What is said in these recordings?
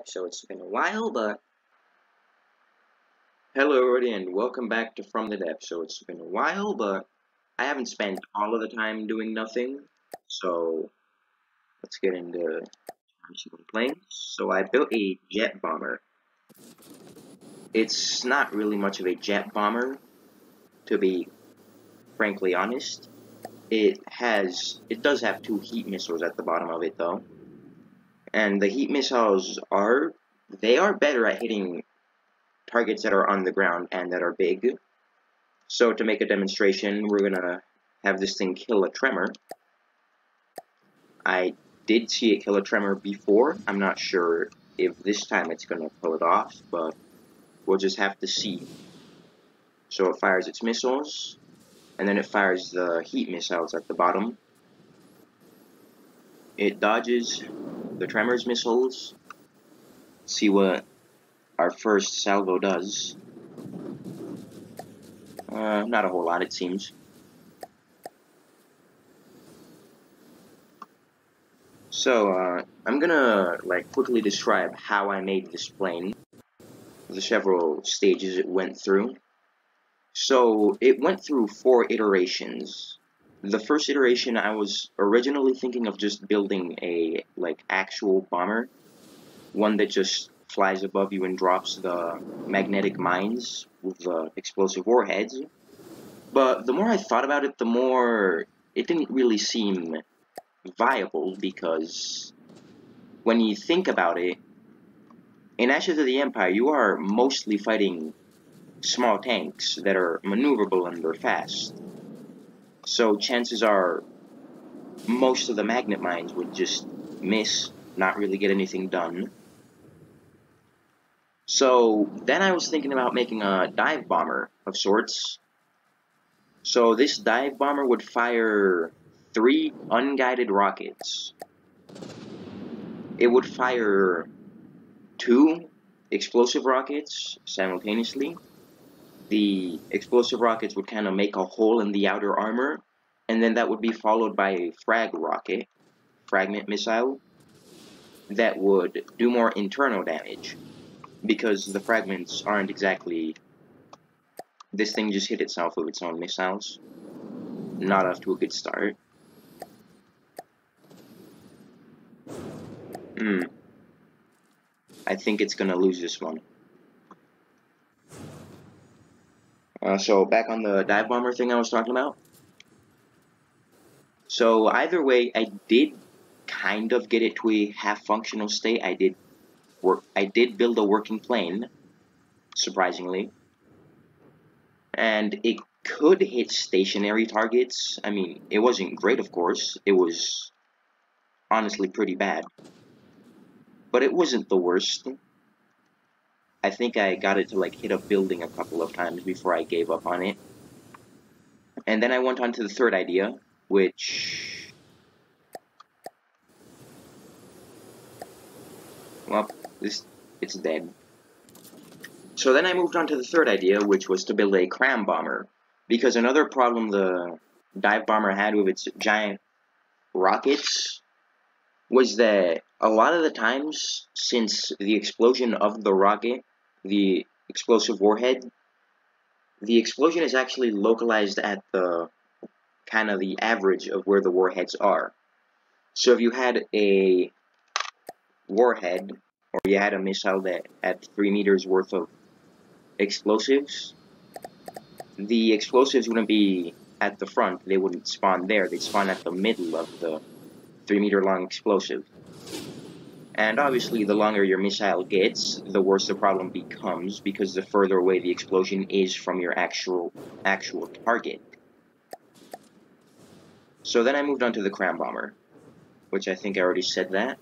so it's been a while, but hello everybody and welcome back to From the Depths. So it's been a while, but I haven't spent all of the time doing nothing, so let's get into some planes. So I built a jet bomber. It's not really much of a jet bomber, to be frankly honest. It does have two heat missiles at the bottom of it though. And the heat missiles they are better at hitting targets that are on the ground and that are big. So to make a demonstration, we're gonna have this thing kill a tremor. I did see it kill a tremor before. I'm not sure if this time it's gonna pull it off, but we'll just have to see. So it fires its missiles, and then it fires the heat missiles at the bottom. It dodges the tremor's missiles. See what our first salvo does. Not a whole lot, it seems. So, I'm gonna, quickly describe how I made this plane, the several stages it went through. So, it went through 4 iterations. The first iteration, I was originally thinking of just building a, actual bomber. One that just flies above you and drops the magnetic mines with the explosive warheads. But the more I thought about it, the more it didn't really seem viable, because when you think about it, in Ashes of the Empire, you are mostly fighting small tanks that are maneuverable and they're fast. So chances are most of the magnet mines would just miss, not really get anything done. So then I was thinking about making a dive bomber of sorts. So this dive bomber would fire 3 unguided rockets. It would fire 2 explosive rockets simultaneously. The explosive rockets would kind of make a hole in the outer armor, and then that would be followed by a fragment missile, that would do more internal damage, because the fragments aren't exactly... This thing just hit itself with its own missiles. Not off to a good start. I think it's gonna lose this one. So back on the dive bomber thing I was talking about. So either way, I did kind of get it to a half-functional state. I did build a working plane, surprisingly. And it could hit stationary targets. I mean, it wasn't great, of course. It was honestly pretty bad. But it wasn't the worst. I think I got it to hit a building a couple of times before I gave up on it. And then I went on to the third idea, which... well, it's dead. So then I moved on to the third idea, which was to build a cram bomber. Because another problem the dive bomber had with its giant rockets was that a lot of the times, since the explosion of the rocket, the explosive warhead, the explosion is actually localized at the kind of the average of where the warheads are. So if you had a warhead, or you had a missile that had 3 meters worth of explosives, the explosives wouldn't be at the front, they wouldn't spawn there, they'd spawn at the middle of the 3-meter long explosive. And obviously, the longer your missile gets, the worse the problem becomes, because the further away the explosion is from your actual target. So then I moved on to the cram bomber, which I think I already said that.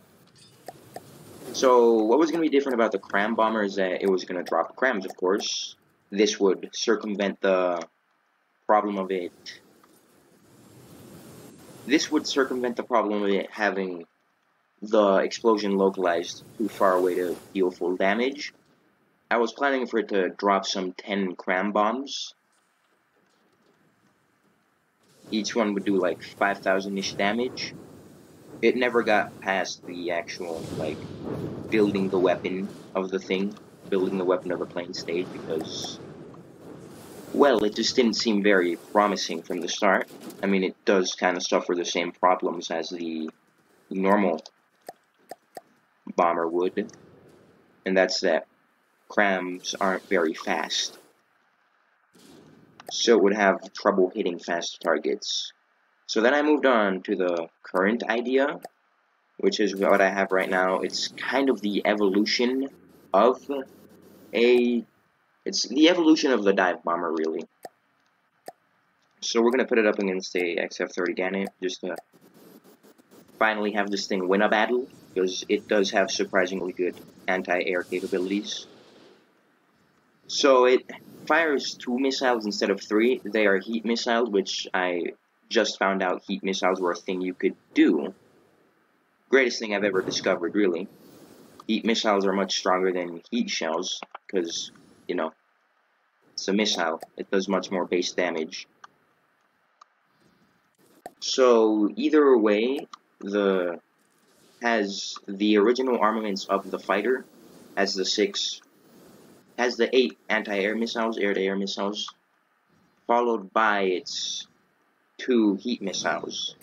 So what was going to be different about the cram bomber is that it was going to drop crams, of course. This would circumvent the problem of it. This would circumvent the problem of it having the explosion localized too far away to deal full damage. I was planning for it to drop some 10 cram bombs. Each one would do 5,000-ish damage. it never got past the actual, like, building the weapon of the thing, building the weapon of the plane stage, because, well, it just didn't seem very promising from the start. I mean, it does kind of suffer the same problems as the normal bomber would, and that's that crams aren't very fast, so it would have trouble hitting fast targets. So then I moved on to the current idea, which is what I have right now. It's kind of the evolution of it's the evolution of the dive bomber, really. So we're gonna put it up against a XF-30 Gannett, just to finally have this thing win a battle, because it does have surprisingly good anti-air capabilities. So it fires 2 missiles instead of 3. They are heat missiles, which I just found out heat missiles were a thing you could do. Greatest thing I've ever discovered, really. Heat missiles are much stronger than heat shells, because, you know, it's a missile. It does much more base damage. So, either way, has the original armaments of the fighter, has the 8 anti-air missiles, air-to-air missiles, followed by its 2 heat missiles.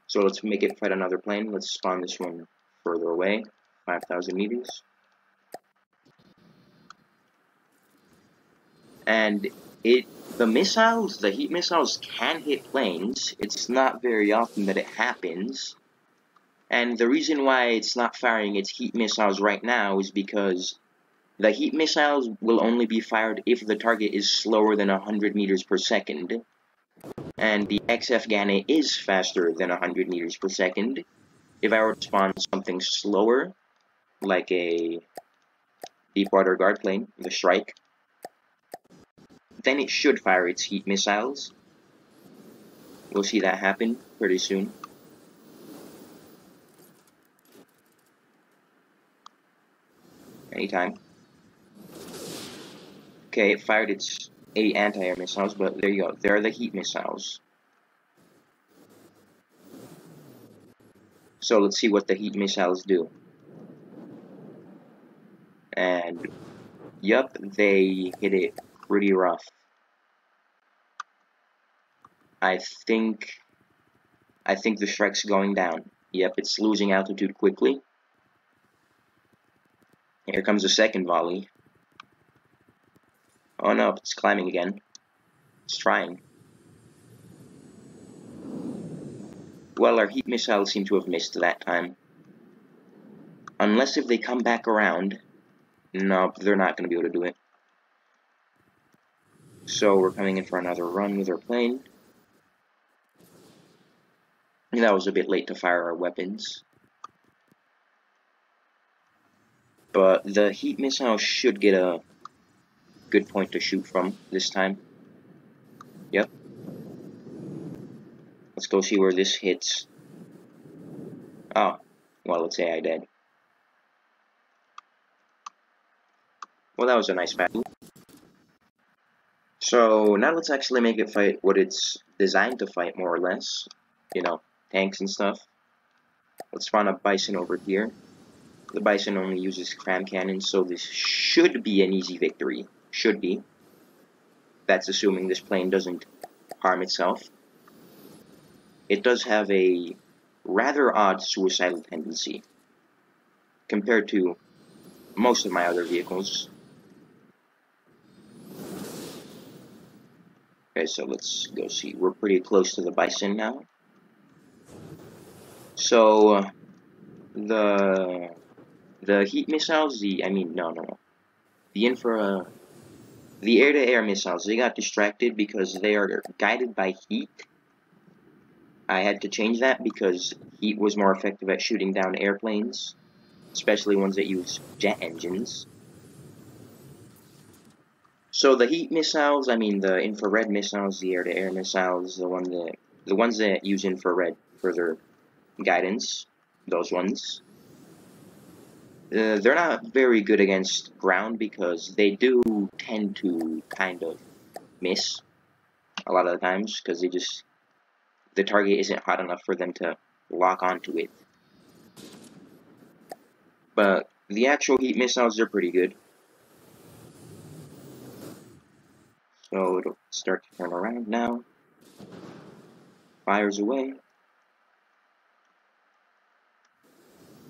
So let's make it fight another plane. Let's spawn this one further away, 5,000 meters. And the heat missiles can hit planes. It's not very often that it happens. And the reason why it's not firing its heat missiles right now is because the heat missiles will only be fired if the target is slower than 100 meters per second. And the XF Gannett is faster than 100 meters per second. If I were to spawn something slower, like a deepwater guard plane, the Strike, then it should fire its heat missiles. We'll see that happen pretty soon. Anytime. Okay, it fired its 8 anti-air missiles, but there you go. There are the heat missiles. So let's see what the heat missiles do. And, yup, they hit it pretty rough. I think the Strike's going down. Yep, it's losing altitude quickly. Here comes a second volley. Oh no, it's climbing again. It's trying. Well, our heat missiles seem to have missed that time. Unless if they come back around. No, they're not going to be able to do it. So we're coming in for another run with our plane. And that was a bit late to fire our weapons. But the heat missile should get a good point to shoot from this time. Yep. Let's go see where this hits. Oh, well, let's say I did. Well, that was a nice battle. So, now let's actually make it fight what it's designed to fight, more or less. You know, tanks and stuff. Let's spawn a Bison over here. The Bison only uses cram cannons, so this should be an easy victory. Should be. That's assuming this plane doesn't harm itself. It does have a rather odd suicidal tendency compared to most of my other vehicles. Okay, so let's go see. We're pretty close to the Bison now. So, the heat missiles, the air-to-air missiles, they got distracted because they are guided by heat. I had to change that because heat was more effective at shooting down airplanes, especially ones that use jet engines. So the heat missiles, the infrared missiles, the air-to-air missiles, the ones that use infrared for their guidance, those ones, they're not very good against ground because they do tend to kind of miss a lot of the times because the target isn't hot enough for them to lock onto it. But the actual heat missiles are pretty good. So it'll start to turn around now. Fires away.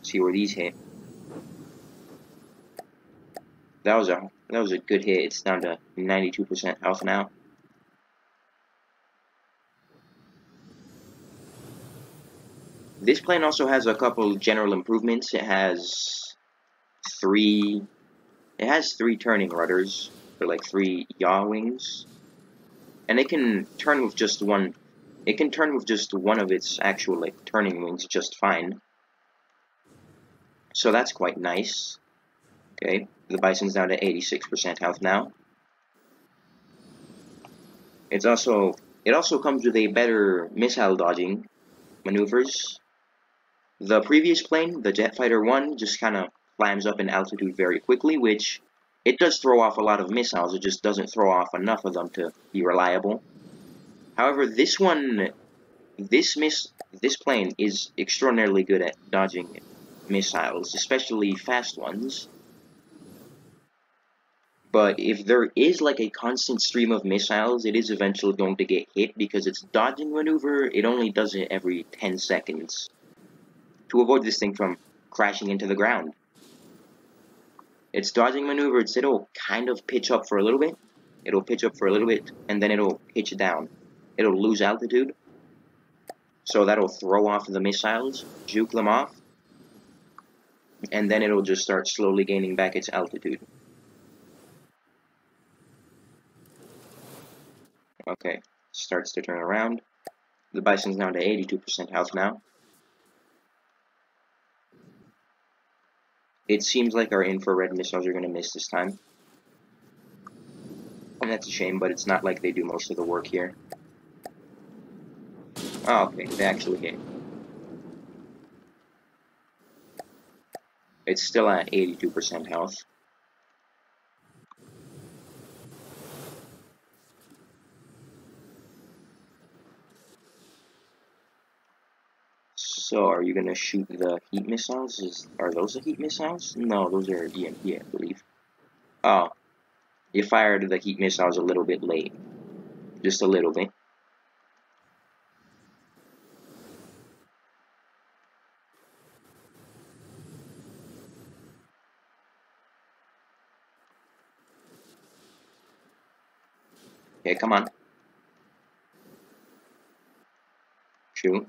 See where these hit. That was a good hit. It's down to 92% health now. This plane also has a couple general improvements. It has three turning rudders, or like 3 yaw wings, and it can turn with just one. It can turn with just one of its actual like turning wings just fine. So that's quite nice. Okay, the Bison's down to 86% health now. It also comes with a better missile dodging maneuvers. The previous plane, the Jet Fighter 1, just kind of climbs up in altitude very quickly, which it does throw off a lot of missiles. It just doesn't throw off enough of them to be reliable. However, this plane is extraordinarily good at dodging missiles, especially fast ones. But if there is like a constant stream of missiles, it is eventually going to get hit because its dodging maneuver, it only does it every 10 seconds to avoid this thing from crashing into the ground. Its dodging maneuver, it'll kind of pitch up for a little bit. It'll pitch up for a little bit, and then it'll pitch down. It'll lose altitude, so that'll throw off the missiles, juke them off, and then it'll just start slowly gaining back its altitude. Okay, starts to turn around. The Bison's down to 82% health now. It seems like our infrared missiles are going to miss this time. And that's a shame, but it's not like they do most of the work here. Oh, okay, they actually hit. It's still at 82% health. So, are you gonna shoot the heat missiles? Are those the heat missiles? No, those are EMP, I believe. Oh, you fired the heat missiles a little bit late. Just a little bit. Okay, come on. Shoot.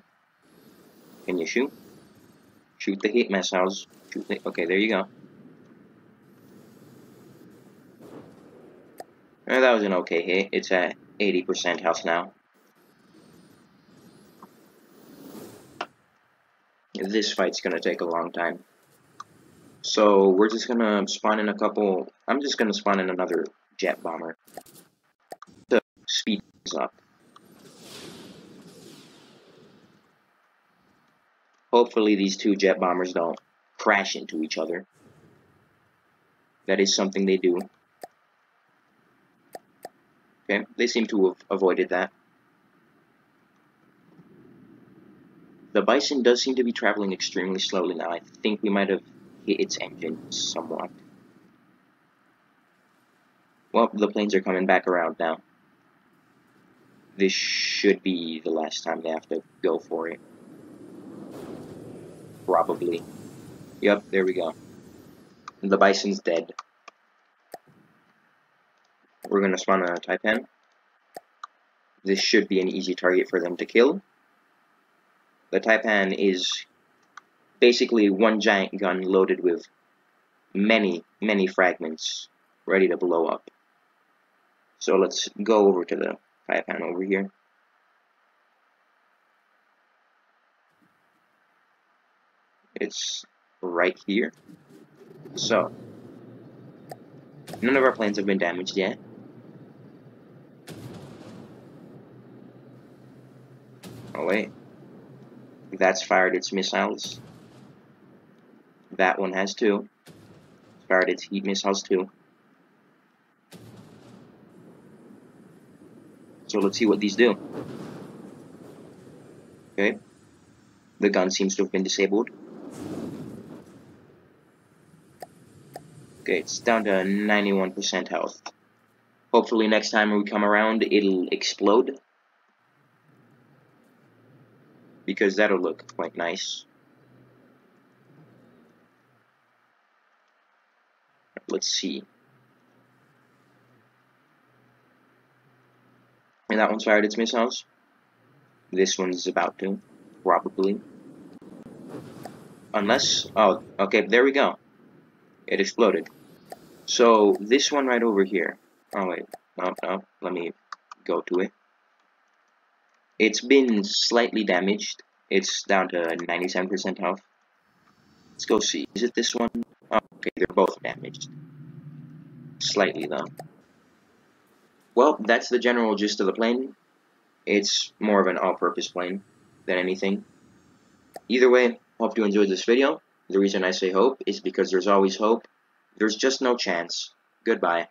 Can you shoot? Shoot the heat missiles. Okay, there you go. That was an okay hit. It's at 80% health now. This fight's gonna take a long time. So we're just gonna spawn in a couple. I'm just gonna spawn in another jet bomber to speed things up. Hopefully these two jet bombers don't crash into each other. That is something they do. Okay, they seem to have avoided that. The Bison does seem to be traveling extremely slowly now. I think we might have hit its engine somewhat. Well, the planes are coming back around now. This should be the last time they have to go for it. Probably. Yep, there we go. The Bison's dead. We're gonna spawn a Taipan. This should be an easy target for them to kill. The Taipan is basically one giant gun loaded with many, many fragments ready to blow up. So let's go over to the Taipan over here. It's right here. So, none of our planes have been damaged yet. Oh wait. That's fired its missiles. That one has too. Fired its heat missiles too. So let's see what these do. Okay. The gun seems to have been disabled. Okay, it's down to 91% health. Hopefully next time we come around, it'll explode. Because that'll look quite nice. Let's see. And that one's fired its missiles. This one's about to, probably. Unless, oh, okay, there we go. It exploded. So, this one right over here. Oh, wait. No, let me go to it. It's been slightly damaged. It's down to 97% health. Let's go see. Is it this one? Oh, okay, they're both damaged. Slightly, though. Well, that's the general gist of the plane. It's more of an all-purpose plane than anything. Either way, hope you enjoyed this video. The reason I say hope is because there's always hope. There's just no chance. Goodbye.